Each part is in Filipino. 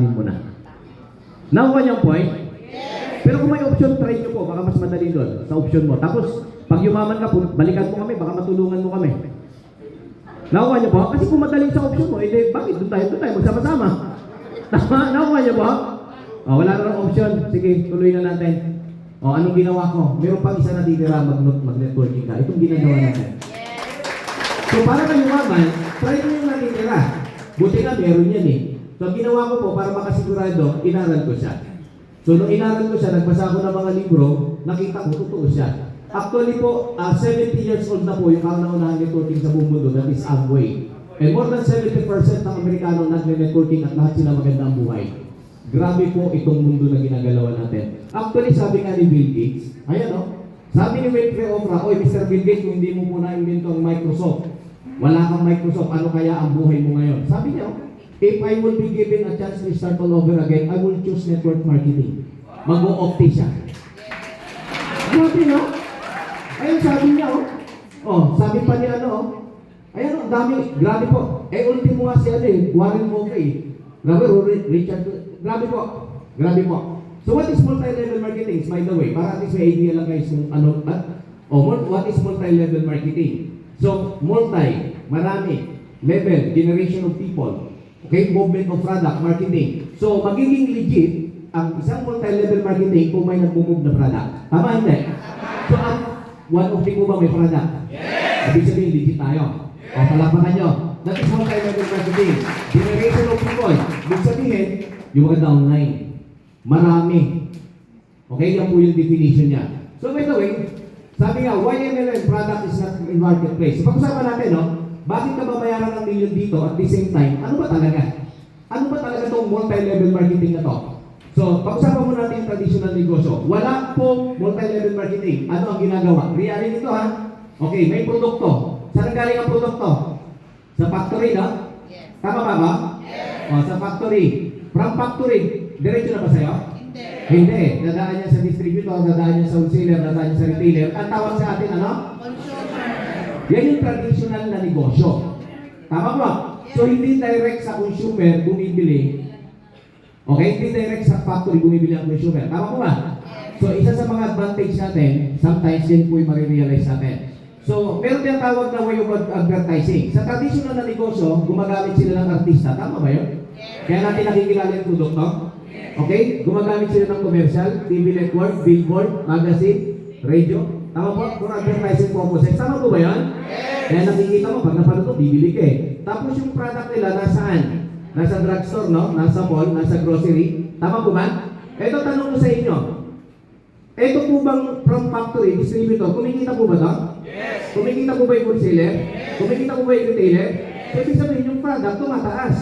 mo na. Nakuha niyo ang point? Pero kung may option, try nyo po. Baka mas madali doon sa option mo. Tapos, pag yumaman ka po, balikan mo kami. Baka matulungan mo kami. Nakuha niyo po? Kasi kung madali sa option mo, eh, bakit? Doon tayo magsama-sama. Tama? Nakuha niyo po? Wala na lang option. Sige, tuloy na natin. Anong ginawa ko? Meron pang isa na titira mag-networking ka. Itong ginagawa natin. So, para kayo yumaman, try nyo yung natitira. Buti nga, meron yan eh. So, ginawa ko po, para makasigurado, inaral ko siya. So, nung inaral ko siya, nagbasa ko ng mga libro, nakita ko, totoo siya. Actually po, 70 years old na po yung kauna-unahang networking sa buong mundo, that is Amway. And more than 70% ng Amerikano nag-networking at lahat sila maganda ang buhay. Grabe po itong mundo na ginagalawan natin. Actually, sabi nga ni Bill Gates, ayan o, sabi ni Winfrey Oprah, oy Mr. Bill Gates, kung hindi mo po na-invento ang Microsoft, wala kang Microsoft, ano kaya ang buhay mo ngayon? Sabi niya, if I will be given a chance to start all over again, I will choose network marketing. Mag-o-opti siya. Grabe no? Ayun, sabi niya sabi pa niya ayan o, dami, grabe po. Ultimo nga siya Warren Buffett. Grabe, Richard, grabe po. So what is multi-level marketing? By the way, para at least may idea lang guys kung what is multi-level marketing? So, marami, level, generation of people, okay, movement of product, marketing. So, magiging legit ang isang multi-level marketing kung may nag-move na product. Tama, hindi? So, one of the ba may product? Yes! Ibig sabihin, legit tayo. Palapakan nyo. That is multi-level marketing. Generation of people. Ibig sabihin, yung mga downline. Marami. Okay, yan po yung definition niya. So, by the way, sabi nga, why MLM product is not in marketplace? So, pag-usapan natin, bakit ka babayaran ng million dito at the same time, ano ba talaga? Ano ba talaga itong multi-level marketing na to? So, pag-usapan mo natin yung traditional negosyo. Wala pong multi-level marketing. Ano ang ginagawa? Reality ito, ha? Okay, may produkto. Saan galing ang produkto? Sa factory, no? Yes. Tama ba? Yes. Sa factory. From factory, diretso na ba sa'yo? Hindi. Dadaan niya sa distributor, dadaan niya sa wholesaler, dadaan niya sa retailer. Ang tawag sa atin, ano? Consumer. Yan yung traditional na negosyo. Tama ba? Yes. So, hindi direct sa consumer bumibili. Okay? Hindi direct sa factory bumibili ang consumer. Tama ko ba? Yes. So, isa sa mga advantage natin, sometimes yan po yung marirealize natin. So, meron tinatawag na way of advertising. Sa traditional na negosyo, gumagamit sila ng artista. Tama ba yun? Yes. Kaya natin nakikilala yung produkto. Okay? Gumagamit sila ng commercial, TV network, billboard, magazine, radio. Tama po? For advertising purposes. Tama po ba yan? Yes. Kaya nakikita mo, pag napanood to, bibili ka eh. Tapos yung product nila, nasaan? Nasa drugstore, no? Nasa mall, nasa grocery. Tama po ba? Ito, tanong ko sa inyo. Ito po bang from factory, distributor, kumikita po ba ito? Yes. Kumikita po ba yung wholesaler? Yes. Kumikita po ba yung retailer? Yes. So, ibig sabihin yung product, tumataas.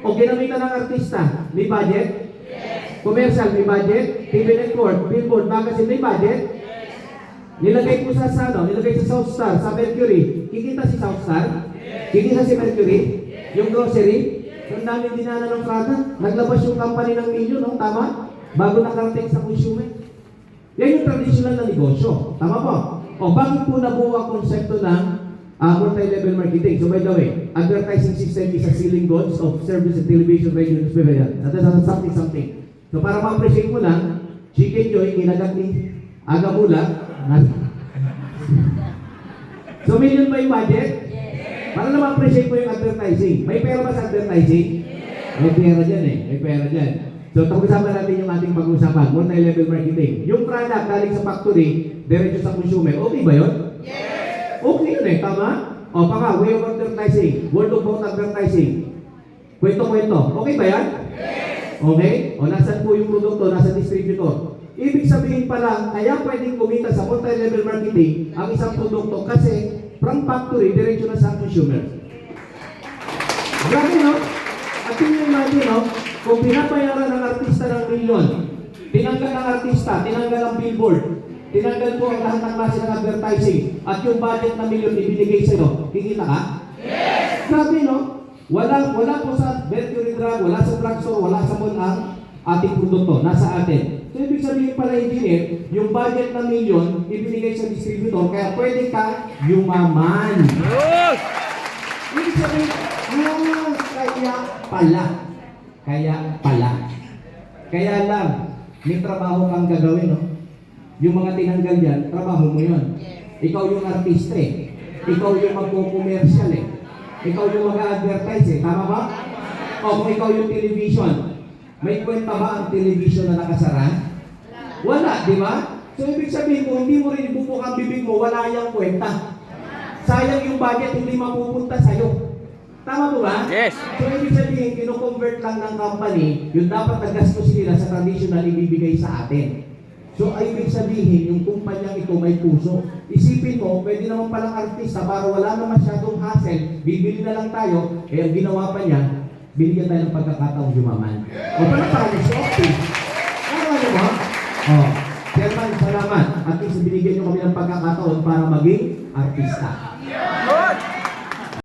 O ginamitan ng artista, may budget? Yes. Commercial, may budget? TV network, billboard, magazine, may budget? Yes. Nilagay po nilagay sa Southstar, sa Mercury. Kikita si Southstar? Yes. Kikita si Mercury? Yes. Yung grocery? Yes. Ang daming dinana ng product. Naglabas yung company ng milyon, no? Tama? Bago nakarating sa consumer. Yan yung traditional na negosyo. Tama po? Bakit po nabuo ang konsepto ng multi-level marketing? So by the way, advertising system is a selling goods of service and television, radio, newspaper. That is something. So para ma-appreciate mo lang, Chicken Joy, kinagat ni Agamula. So million ba yung budget? Yes. Para na ma-appreciate mo yung advertising. May pera ba sa advertising? Yes. May pera dyan eh. May pera dyan. So, pag-usapan natin yung ating pag-usapan, multi-level marketing. Yung product galing sa factory, diretso sa consumer, okay ba yun? Yes! Okay yun eh, tama? Way of advertising, word of mouth advertising. Kwento-kwento, okay ba yan? Yes! Okay? Nasaan po yung produkto, nasa distributor. Ibig sabihin pa lang, kaya pwedeng kumita sa multi-level marketing ang isang produkto kasi from factory, diretso na sa consumer. Grabe, no? At yun yung imagine, no? Kung pinapayaran ng artista ng milyon, tinanggal ng artista, tinanggal ang billboard, tinanggal po ang lahat ng klase ng advertising, at yung budget na milyon ibinigay sa'yo, kikita ka? Yes! Grabe, no? Wala po sa Mercury Drug, wala sa drugstore, wala sa mall ang ating produkto, nasa atin. So, ibig sabihin pala, engineer, yung budget na milyon, ibinigay sa distributor, kaya pwede ka yumaman. Yes! Ibig sabihin, kaya pala. Kaya pala. Kaya lang, may trabaho kang gagawin, no? Yung mga tinanggal yan, trabaho mo yun. Ikaw yung artista eh. Ikaw yung magko-commercial eh. Ikaw yung mag-advertise eh. Tama ba? O kung ikaw yung television, may kwenta ba ang television na nakasara? Wala, di ba? So ibig sabihin mo, hindi mo rin ibubukang bibig mo, wala yung kwenta. Sayang yung budget, hindi mapupunta sa'yo. Tama po ba? Yes. So ibig sabihin, kino-convert lang ng company, yung dapat nagastos nila sa traditional ibibigay sa atin. So ay ibig sabihin, yung kumpanyang ito may puso. Isipin mo, pwede naman palang artista para wala na masyadong hassle, bibili na lang tayo, eh ang ginawa pa niya, binigyan tayo ng pagkakataong yumaman. O pala para sa office. Ano mo? O, Chairman, salamat. At least binigyan nyo kami ng pagkakataon para maging artista.